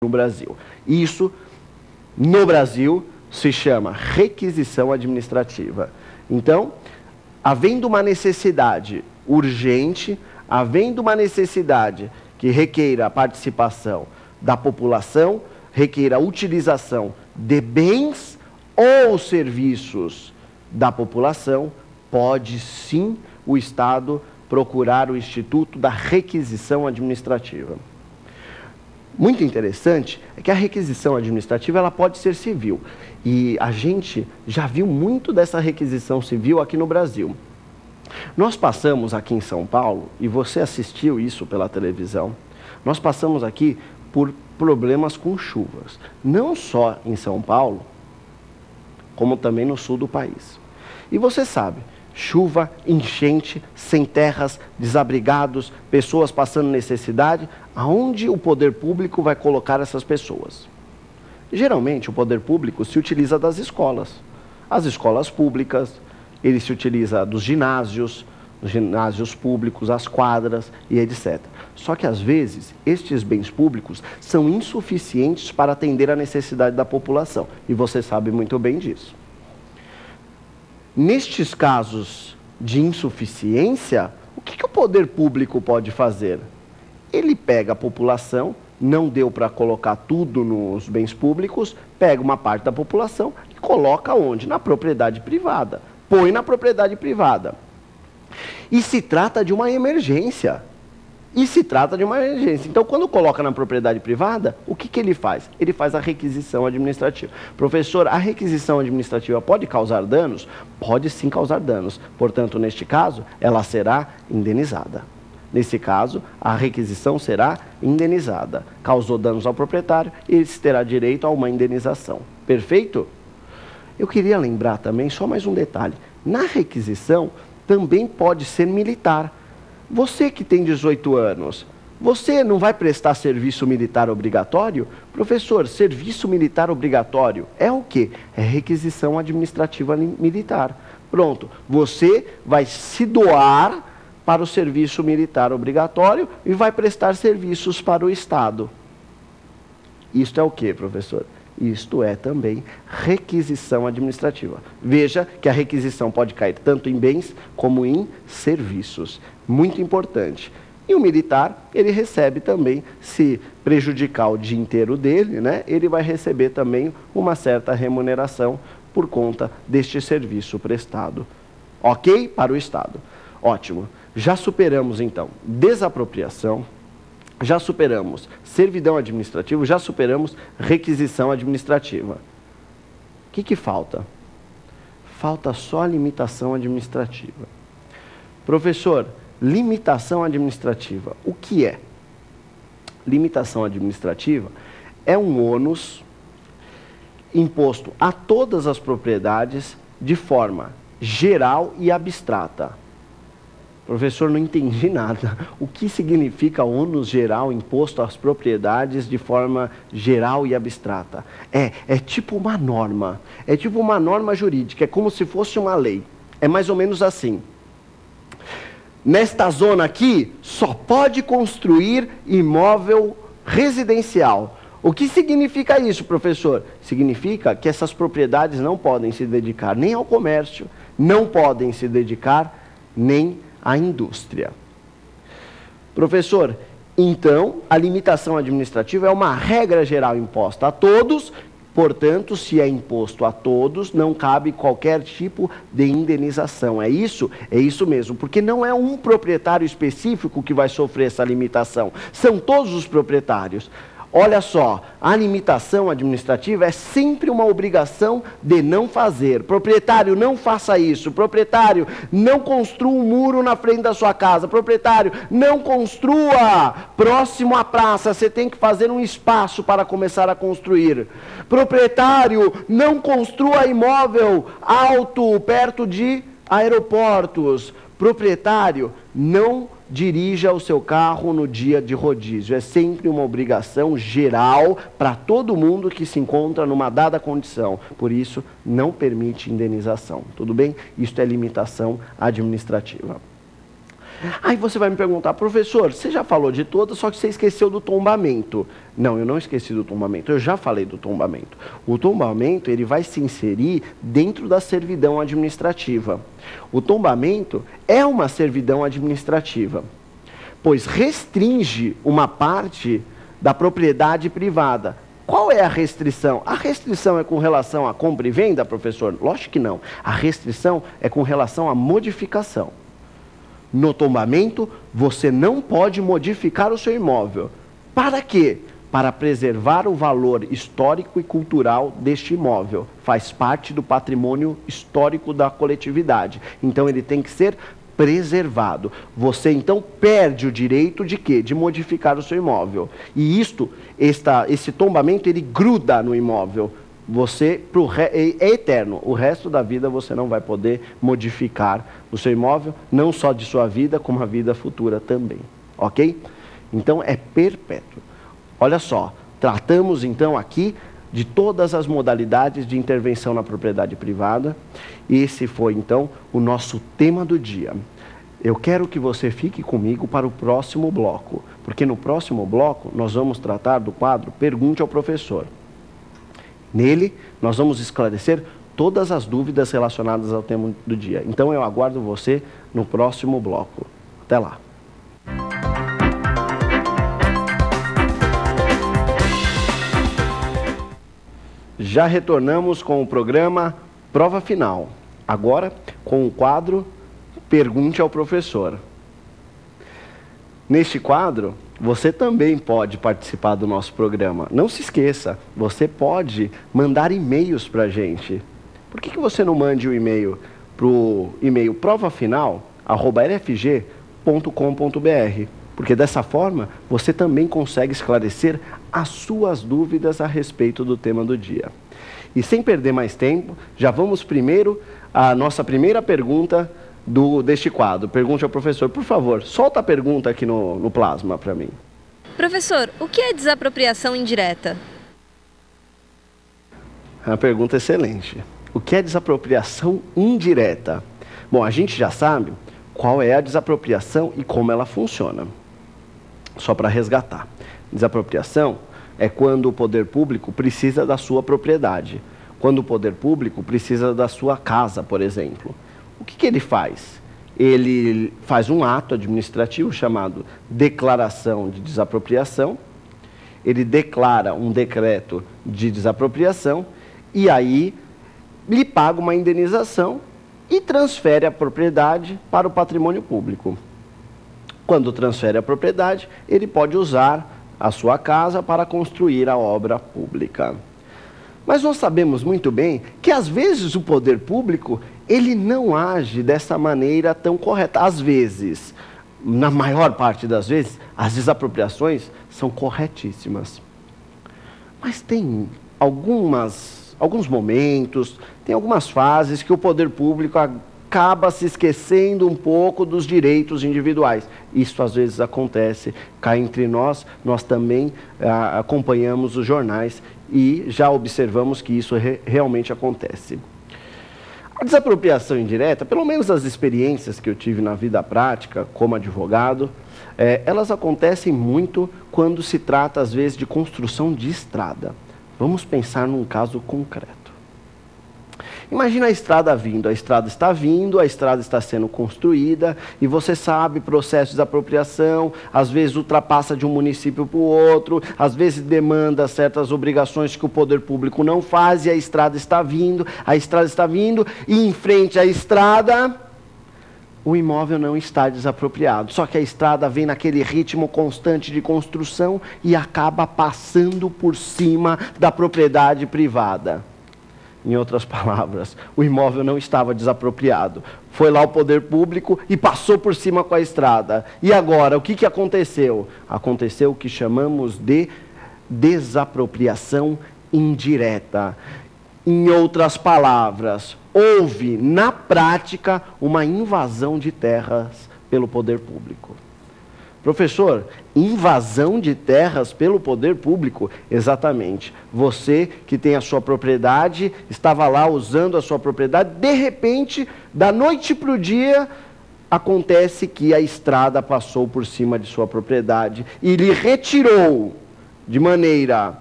no Brasil. Isso, no Brasil, se chama requisição administrativa. Então, havendo uma necessidade urgente, havendo uma necessidade que requeira a participação da população, requeira a utilização de bens ou serviços da população, pode sim o Estado procurar o Instituto da Requisição Administrativa. Muito interessante é que a requisição administrativa ela pode ser civil. E a gente já viu muito dessa requisição civil aqui no Brasil. Nós passamos aqui em São Paulo, e você assistiu isso pela televisão, nós passamos aqui por problemas com chuvas. Não só em São Paulo, como também no sul do país. E você sabe, chuva, enchente, sem terras, desabrigados, pessoas passando necessidade, aonde o poder público vai colocar essas pessoas? Geralmente o poder público se utiliza das escolas. As escolas públicas, ele se utiliza dos ginásios públicos, as quadras e etc. Só que às vezes estes bens públicos são insuficientes para atender a necessidade da população. E você sabe muito bem disso. Nestes casos de insuficiência, o que o poder público pode fazer? Ele pega a população, não deu para colocar tudo nos bens públicos, pega uma parte da população e coloca onde? Na propriedade privada. Põe na propriedade privada. E se trata de uma emergência. Então, quando coloca na propriedade privada, o que ele faz? Ele faz a requisição administrativa. Professor, a requisição administrativa pode causar danos? Pode sim causar danos. Portanto, neste caso, ela será indenizada. Nesse caso, a requisição será indenizada. Causou danos ao proprietário, ele terá direito a uma indenização. Perfeito? Eu queria lembrar também, só mais um detalhe. Na requisição, também pode ser militar. Você que tem 18 anos, você não vai prestar serviço militar obrigatório? Professor, serviço militar obrigatório é o quê? É requisição administrativa militar. Pronto, você vai se doar para o serviço militar obrigatório e vai prestar serviços para o Estado. Isto é o quê, professor? Isto é também requisição administrativa. Veja que a requisição pode cair tanto em bens como em serviços. Muito importante. E o militar, ele recebe também, se prejudicar o dia inteiro dele, né, ele vai receber também uma certa remuneração por conta deste serviço prestado. Ok? Para o Estado. Ótimo. Já superamos, então, desapropriação, já superamos servidão administrativa, já superamos requisição administrativa. O que falta? Falta só a limitação administrativa. Professor, limitação administrativa, o que é? Limitação administrativa é um ônus imposto a todas as propriedades de forma geral e abstrata. Professor, não entendi nada. O que significa ônus geral imposto às propriedades de forma geral e abstrata? É tipo uma norma. É tipo uma norma jurídica. É como se fosse uma lei. É mais ou menos assim. Nesta zona aqui, só pode construir imóvel residencial. O que significa isso, professor? Significa que essas propriedades não podem se dedicar nem ao comércio, não podem se dedicar nem à indústria. Professor, então, a limitação administrativa é uma regra geral imposta a todos, portanto, se é imposto a todos, não cabe qualquer tipo de indenização. É isso? É isso mesmo, porque não é um proprietário específico que vai sofrer essa limitação, são todos os proprietários. Olha só, a limitação administrativa é sempre uma obrigação de não fazer. Proprietário, não faça isso. Proprietário, não construa um muro na frente da sua casa. Proprietário, não construa próximo à praça. Você tem que fazer um espaço para começar a construir. Proprietário, não construa imóvel alto perto de aeroportos. Proprietário, não dirija o seu carro no dia de rodízio. É sempre uma obrigação geral para todo mundo que se encontra numa dada condição. Por isso, não permite indenização. Tudo bem? Isto é limitação administrativa. Aí você vai me perguntar, professor, você já falou de todas, só que você esqueceu do tombamento. Não, eu não esqueci do tombamento, eu já falei do tombamento. O tombamento, ele vai se inserir dentro da servidão administrativa. O tombamento é uma servidão administrativa, pois restringe uma parte da propriedade privada. Qual é a restrição? A restrição é com relação à compra e venda, professor? Lógico que não. A restrição é com relação à modificação. No tombamento, você não pode modificar o seu imóvel. Para quê? Para preservar o valor histórico e cultural deste imóvel. Faz parte do patrimônio histórico da coletividade. Então, ele tem que ser preservado. Você, então, perde o direito de quê? De modificar o seu imóvel. E esse tombamento, ele gruda no imóvel. É eterno. O resto da vida você não vai poder modificar o seu imóvel, não só de sua vida, como a vida futura também. Ok? Então, é perpétuo. Olha só, tratamos então aqui de todas as modalidades de intervenção na propriedade privada. Esse foi então o nosso tema do dia. Eu quero que você fique comigo para o próximo bloco, porque no próximo bloco nós vamos tratar do quadro Pergunte ao Professor. Nele, nós vamos esclarecer todas as dúvidas relacionadas ao tema do dia. Então, eu aguardo você no próximo bloco. Até lá. Já retornamos com o programa Prova Final. Agora, com o quadro Pergunte ao Professor. Neste quadro, você também pode participar do nosso programa. Não se esqueça, você pode mandar e-mails para a gente. Por que você não mande o e-mail para o e-mail provafinal@rfg.com.br? Porque dessa forma, você também consegue esclarecer as suas dúvidas a respeito do tema do dia. E sem perder mais tempo, já vamos primeiro à nossa primeira pergunta deste quadro. Pergunte ao professor. Por favor, solta a pergunta aqui no plasma para mim. Professor, o que é desapropriação indireta? É uma pergunta excelente. O que é desapropriação indireta? Bom, a gente já sabe qual é a desapropriação e como ela funciona. Só para resgatar. Desapropriação é quando o poder público precisa da sua propriedade. Quando o poder público precisa da sua casa, por exemplo. O que ele faz? Ele faz um ato administrativo chamado declaração de desapropriação. Ele declara um decreto de desapropriação e aí lhe paga uma indenização e transfere a propriedade para o patrimônio público. Quando transfere a propriedade, ele pode usar a sua casa para construir a obra pública. Mas nós sabemos muito bem que, às vezes, o poder público, ele não age dessa maneira tão correta. Às vezes, na maior parte das vezes, as desapropriações são corretíssimas. Mas tem alguns momentos, tem algumas fases que o poder público acaba se esquecendo um pouco dos direitos individuais. Isso às vezes acontece cá entre nós também acompanhamos os jornais e já observamos que isso realmente acontece. A desapropriação indireta, pelo menos as experiências que eu tive na vida prática como advogado, elas acontecem muito quando se trata às vezes de construção de estrada. Vamos pensar num caso concreto. Imagina a estrada vindo, a estrada está vindo, a estrada está sendo construída e você sabe, processo de desapropriação, às vezes ultrapassa de um município para o outro, às vezes demanda certas obrigações que o poder público não faz e a estrada está vindo e em frente à estrada o imóvel não está desapropriado. Só que a estrada vem naquele ritmo constante de construção e acaba passando por cima da propriedade privada. Em outras palavras, o imóvel não estava desapropriado. Foi lá o poder público e passou por cima com a estrada. E agora, o que aconteceu? Aconteceu o que chamamos de desapropriação indireta. Em outras palavras, houve, na prática, uma invasão de terras pelo poder público. Professor, invasão de terras pelo poder público? Exatamente. Você que tem a sua propriedade, estava lá usando a sua propriedade, de repente, da noite para o dia, Acontece que a estrada passou por cima de sua propriedade e lhe retirou de maneira